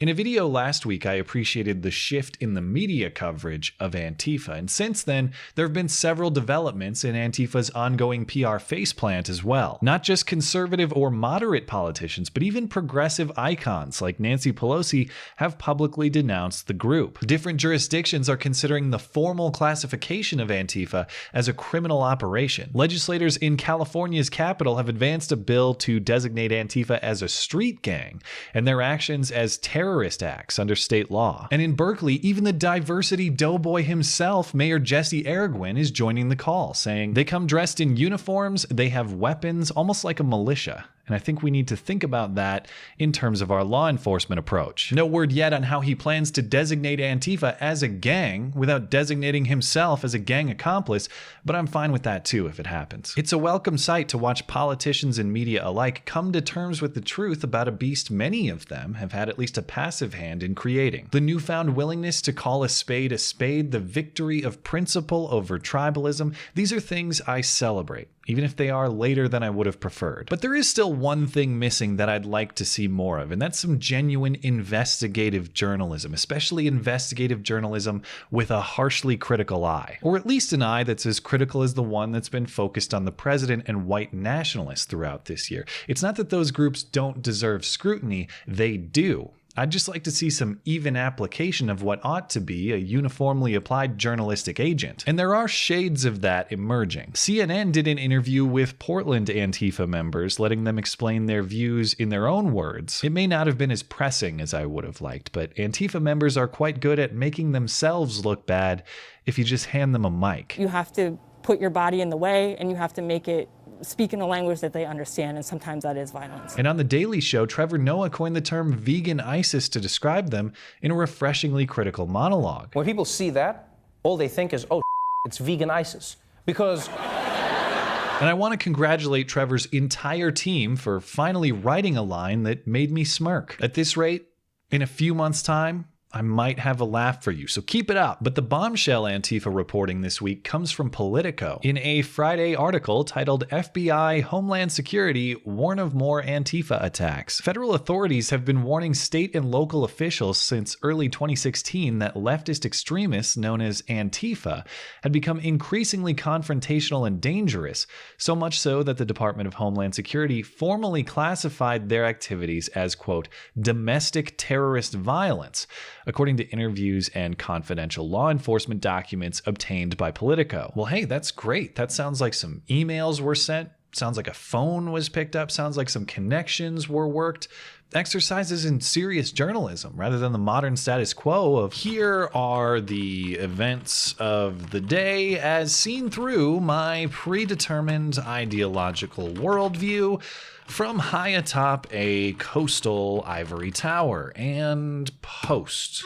In a video last week, I appreciated the shift in the media coverage of Antifa, and since then, there have been several developments in Antifa's ongoing PR faceplant as well. Not just conservative or moderate politicians, but even progressive icons like Nancy Pelosi have publicly denounced the group. Different jurisdictions are considering the formal classification of Antifa as a criminal operation. Legislators in California's capital have advanced a bill to designate Antifa as a street gang, and their actions as terrorist acts under state law. And in Berkeley, even the diversity doughboy himself, Mayor Jesse Arreguin, is joining the call, saying they come dressed in uniforms, they have weapons, almost like a militia. And I think we need to think about that in terms of our law enforcement approach. No word yet on how he plans to designate Antifa as a gang without designating himself as a gang accomplice, but I'm fine with that too if it happens. It's a welcome sight to watch politicians and media alike come to terms with the truth about a beast many of them have had at least a passive hand in creating. The newfound willingness to call a spade, the victory of principle over tribalism, these are things I celebrate, even if they are later than I would have preferred. But there is still one thing missing that I'd like to see more of, and that's some genuine investigative journalism, especially investigative journalism with a harshly critical eye. Or at least an eye that's as critical as the one that's been focused on the president and white nationalists throughout this year. It's not that those groups don't deserve scrutiny, they do. I'd just like to see some even application of what ought to be a uniformly applied journalistic agent. And there are shades of that emerging. CNN did an interview with Portland Antifa members, letting them explain their views in their own words. It may not have been as pressing as I would have liked, but Antifa members are quite good at making themselves look bad if you just hand them a mic. You have to put your body in the way, and you have to make it speak in a language that they understand, and sometimes that is violence. And on The Daily Show, Trevor Noah coined the term vegan ISIS to describe them in a refreshingly critical monologue. When people see that, all they think is, oh, it's vegan ISIS. Because... And I want to congratulate Trevor's entire team for finally writing a line that made me smirk. At this rate, in a few months' time, I might have a laugh for you, so keep it up. But the bombshell Antifa reporting this week comes from Politico. In a Friday article titled FBI Homeland Security Warn of More Antifa Attacks. Federal authorities have been warning state and local officials since early 2016 that leftist extremists known as Antifa had become increasingly confrontational and dangerous, so much so that the Department of Homeland Security formally classified their activities as, quote, domestic terrorist violence, according to interviews and confidential law enforcement documents obtained by Politico. Well, hey, that's great. That sounds like some emails were sent. Sounds like a phone was picked up. Sounds like some connections were worked. Exercises in serious journalism rather than the modern status quo of here are the events of the day as seen through my predetermined ideological worldview from high atop a coastal ivory tower and post.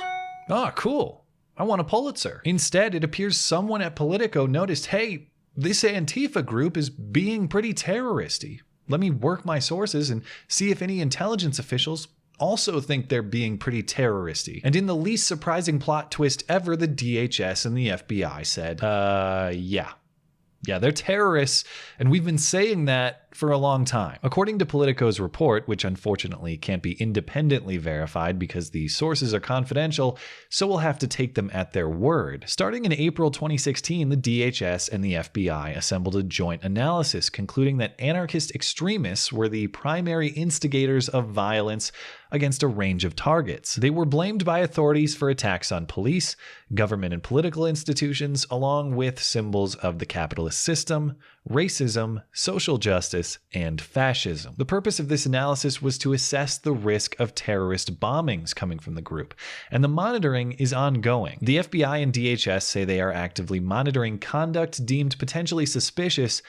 Oh, cool. I want a Pulitzer. Instead, it appears someone at Politico noticed, hey, this Antifa group is being pretty terroristy. Let me work my sources and see if any intelligence officials also think they're being pretty terroristy. And in the least surprising plot twist ever, the DHS and the FBI said, yeah, they're terrorists, and we've been saying that for a long time. According to Politico's report, which unfortunately can't be independently verified because the sources are confidential, so we'll have to take them at their word. Starting in April 2016, the DHS and the FBI assembled a joint analysis concluding that anarchist extremists were the primary instigators of violence against a range of targets. They were blamed by authorities for attacks on police, government and political institutions, along with symbols of the capitalist system, racism, social justice, and fascism. The purpose of this analysis was to assess the risk of terrorist bombings coming from the group, and the monitoring is ongoing. The FBI and DHS say they are actively monitoring conduct deemed potentially suspicious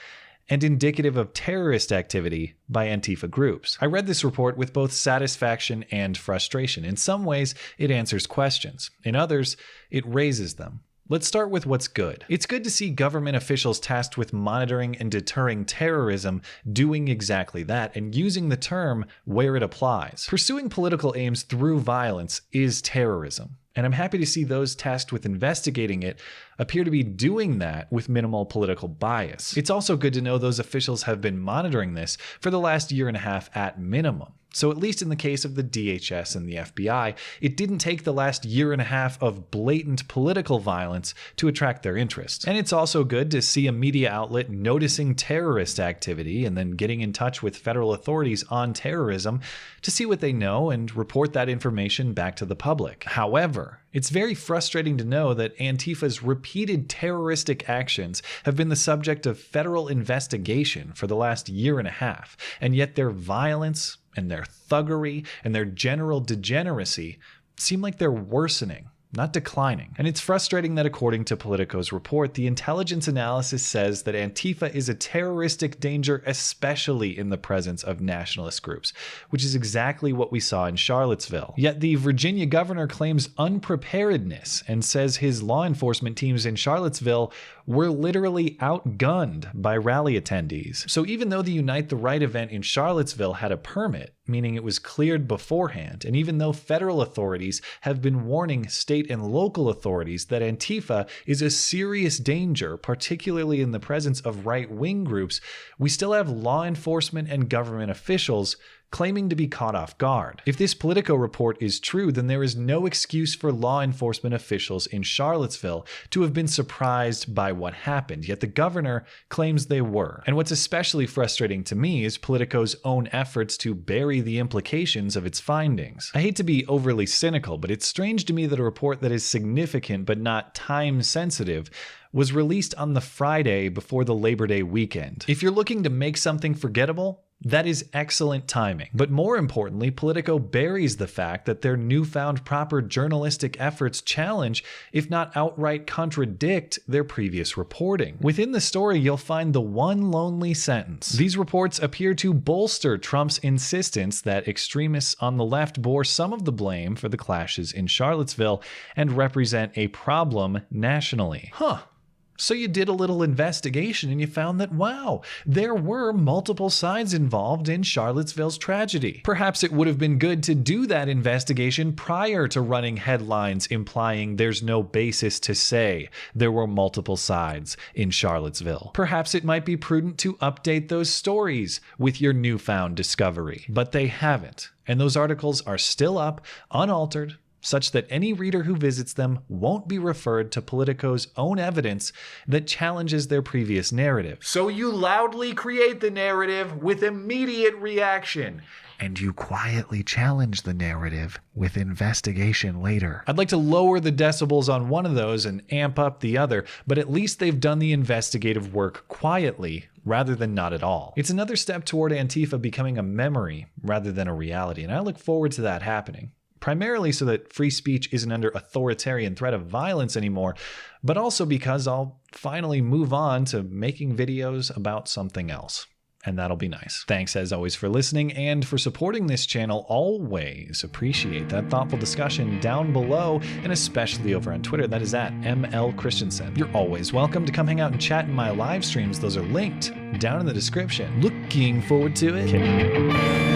and indicative of terrorist activity by Antifa groups. I read this report with both satisfaction and frustration. In some ways, it answers questions. In others, it raises them. Let's start with what's good. It's good to see government officials tasked with monitoring and deterring terrorism doing exactly that and using the term where it applies. Pursuing political aims through violence is terrorism. And I'm happy to see those tasked with investigating it appear to be doing that with minimal political bias. It's also good to know those officials have been monitoring this for the last year and a half at minimum. So at least in the case of the DHS and the FBI, it didn't take the last year and a half of blatant political violence to attract their interest. And it's also good to see a media outlet noticing terrorist activity and then getting in touch with federal authorities on terrorism to see what they know and report that information back to the public. However, it's very frustrating to know that Antifa's repeated terroristic actions have been the subject of federal investigation for the last year and a half, and yet their violence and their thuggery and their general degeneracy seem like they're worsening, not declining. And it's frustrating that according to Politico's report, the intelligence analysis says that Antifa is a terroristic danger, especially in the presence of nationalist groups, which is exactly what we saw in Charlottesville. Yet the Virginia governor claims unpreparedness and says his law enforcement teams in Charlottesville were literally outgunned by rally attendees. So even though the Unite the Right event in Charlottesville had a permit, meaning it was cleared beforehand, and even though federal authorities have been warning state and local authorities that Antifa is a serious danger, particularly in the presence of right-wing groups, we still have law enforcement and government officials claiming to be caught off guard. If this Politico report is true, then there is no excuse for law enforcement officials in Charlottesville to have been surprised by what happened, yet the governor claims they were. And what's especially frustrating to me is Politico's own efforts to bury the implications of its findings. I hate to be overly cynical, but it's strange to me that a report that is significant but not time sensitive was released on the Friday before the Labor Day weekend. If you're looking to make something forgettable, that is excellent timing. But more importantly, Politico buries the fact that their newfound proper journalistic efforts challenge, if not outright contradict, their previous reporting. Within the story, you'll find the one lonely sentence. These reports appear to bolster Trump's insistence that extremists on the left bore some of the blame for the clashes in Charlottesville and represent a problem nationally. So you did a little investigation and you found that, wow, there were multiple sides involved in Charlottesville's tragedy. Perhaps it would have been good to do that investigation prior to running headlines implying there's no basis to say there were multiple sides in Charlottesville. Perhaps it might be prudent to update those stories with your newfound discovery. But they haven't, and those articles are still up, unaltered, such that any reader who visits them won't be referred to Politico's own evidence that challenges their previous narrative. So you loudly create the narrative with immediate reaction, and you quietly challenge the narrative with investigation later. I'd like to lower the decibels on one of those and amp up the other, but at least they've done the investigative work quietly rather than not at all. It's another step toward Antifa becoming a memory rather than a reality, and I look forward to that happening. Primarily so that free speech isn't under authoritarian threat of violence anymore, but also because I'll finally move on to making videos about something else. And that'll be nice. Thanks as always for listening and for supporting this channel. Always appreciate that thoughtful discussion down below, and especially over on Twitter. That is at ML Christiansen. You're always welcome to come hang out and chat in my live streams. Those are linked down in the description. Looking forward to it.